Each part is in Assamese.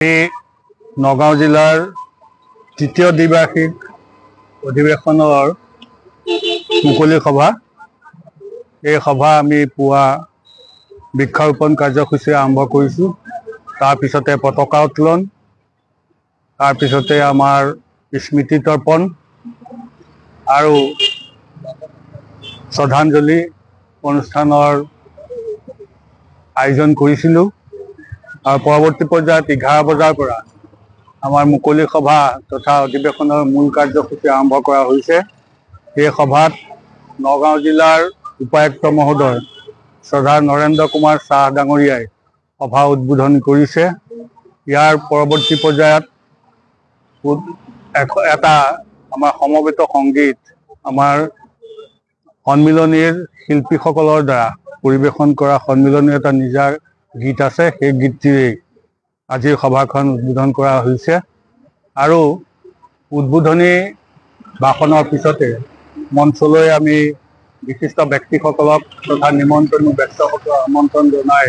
নগাঁও জিলাৰ তৃতীয় দ্বিবাৰ্ষিক অধিৱেশনৰ মুকলি সভা। এই সভা আমি পুৱা বৃক্ষৰোপণ কাৰ্যসূচী আৰম্ভ কৰিছোঁ। তাৰপিছতে পতাকা উত্তোলন, তাৰপিছতে আমাৰ স্মৃতি তৰ্পণ আৰু শ্ৰদ্ধাঞ্জলি অনুষ্ঠানৰ আয়োজন কৰিছিলোঁ। আৰু পৰৱৰ্তী পৰ্যায়ত 11 বজাৰ পৰা আমাৰ মুকলি সভা তথা অধিৱেশনৰ মূল কাৰ্যসূচী আৰম্ভ কৰা হৈছে। এই সভাত নগাঁও জিলাৰ উপায়ুক্ত মহোদয় শ্ৰদ্ধা নৰেন্দ্ৰ কুমাৰ চাহ ডাঙৰীয়াই সভা উদ্বোধন কৰিছে। ইয়াৰ পৰৱৰ্তী পৰ্যায়ত এটা আমাৰ সমবেত সংগীত, আমাৰ সন্মিলনীৰ শিল্পীসকলৰ দ্বাৰা পৰিৱেশন কৰা সন্মিলনীৰ এটা নিজা গীত আছে। সেই গীতটিৰেই আজিৰ সভাখন উদ্বোধন কৰা হৈছে। আৰু উদ্বোধনী ভাষণৰ পিছতে মঞ্চলৈ আমি বিশিষ্ট ব্যক্তিসকলক তথা নিমন্ত্ৰণী ব্যক্তিসকলক আমন্ত্ৰণ জনাই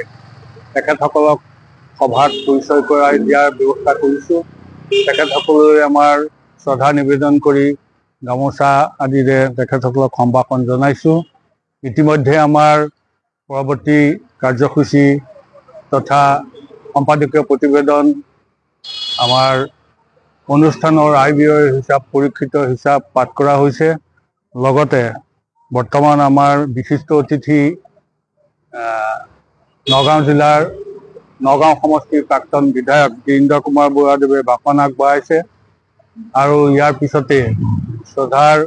তেখেতসকলক সভাত পৰিচয় কৰাই দিয়াৰ ব্যৱস্থা কৰিছোঁ। তেখেতসকললৈ আমাৰ শ্ৰদ্ধা নিবেদন কৰি গামোচা আদিৰে তেখেতসকলক সম্ভাষণ জনাইছোঁ। ইতিমধ্যে আমাৰ পৰৱৰ্তী কাৰ্যসূচী তথা সম্পাদকীয় প্ৰতিবেদন, আমাৰ অনুষ্ঠানৰ আয় ব্যয়ৰ হিচাপ, পৰীক্ষিত হিচাপ পাঠ কৰা হৈছে। লগতে বৰ্তমান আমাৰ বিশিষ্ট অতিথি নগাঁও জিলাৰ নগাঁও সমষ্টিৰ প্ৰাক্তন বিধায়ক বীৰেন্দ্ৰ কুমাৰ বৰুৱাদেৱে ভাষণ আগবঢ়াইছে। আৰু ইয়াৰ পিছতে শ্ৰদ্ধাৰ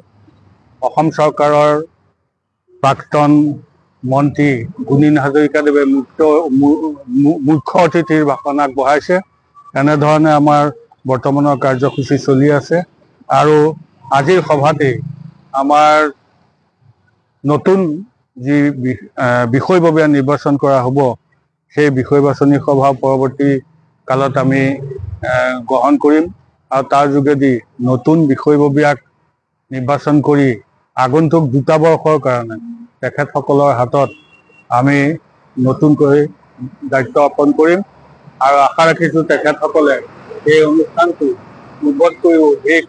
অসম চৰকাৰৰ প্ৰাক্তন মন্ত্ৰী গুণীন হাজৰিকাদেৱে মুখ্য অতিথিৰ ভাষণ আগবঢ়াইছে। এনেধৰণে আমাৰ বৰ্তমানৰ কাৰ্যসূচী চলি আছে। আৰু আজিৰ সভাতেই আমাৰ নতুন যি বিষয়ববীয়া নিৰ্বাচন কৰা হ'ব, সেই বিষয় বাছনি সভা পৰৱৰ্তী কালত আমি গ্ৰহণ কৰিম। আৰু তাৰ যোগেদি নতুন বিষয়ববীয়াক নিৰ্বাচন কৰি আগন্তুক 2টা বৰ্ষৰ কাৰণে তেখেতসকলৰ হাতত আমি নতুনকৈ দায়িত্ব অৰ্পণ কৰিম। আৰু আশা ৰাখিছোঁ তেখেতসকলে এই অনুষ্ঠানটো পূৰ্বতকৈও অধিক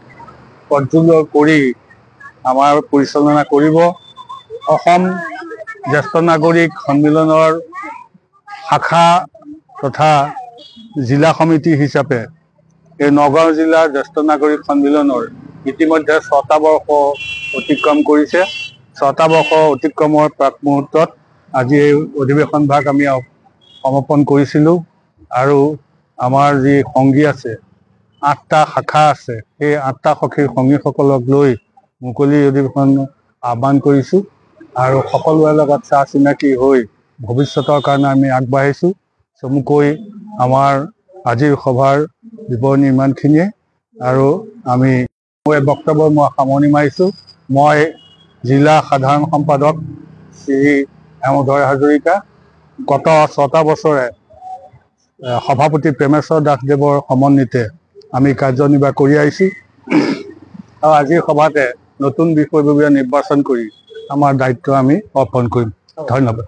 প্ৰজ্বল কৰি আমাৰ পৰিচালনা কৰিব। অসম জ্যেষ্ঠ নাগৰিক সন্মিলনৰ শাখা তথা জিলা সমিতি হিচাপে এই নগাঁও জিলাৰ জ্যেষ্ঠ নাগৰিক সন্মিলনৰ ইতিমধ্যে 6টা বৰ্ষ অতিক্ৰম কৰিছে। 6টা বৰ্ষ অতিক্ৰমৰ প্ৰাক মুহূৰ্তত আজি এই অধিৱেশন ভাগ আমি সমাপন কৰিছিলোঁ। আৰু আমাৰ যি সংগী আছে, 8টা শাখা আছে, সেই 8টা সখীৰ সংগীসকলক লৈ মুকলি অধিৱেশন আহ্বান কৰিছোঁ। আৰু সকলোৰে লগত চাহ চিনাকি হৈ ভৱিষ্যতৰ কাৰণে আমি আগবাঢ়িছোঁ। চমুকৈ আমাৰ আজিৰ সভাৰ বিৱৰণী ইমানখিনিয়ে। আৰু আমি বক্তব্য মই সামৰণি মাৰিছোঁ। মই জিলা সাধাৰণ সম্পাদক শ্ৰী হেমধৰ হাজৰিকা। গত 6টা বছৰে সভাপতি প্ৰেমেশ্বৰ দাসদেৱৰ সমন্বিতে আমি কাৰ্যনিৰ্বাহ কৰি আহিছোঁ। আৰু আজিৰ সভাতে নতুন বিষয়ববীয়া নিৰ্বাচন কৰি আমাৰ দায়িত্ব আমি অৰ্পণ কৰিম। ধন্যবাদ।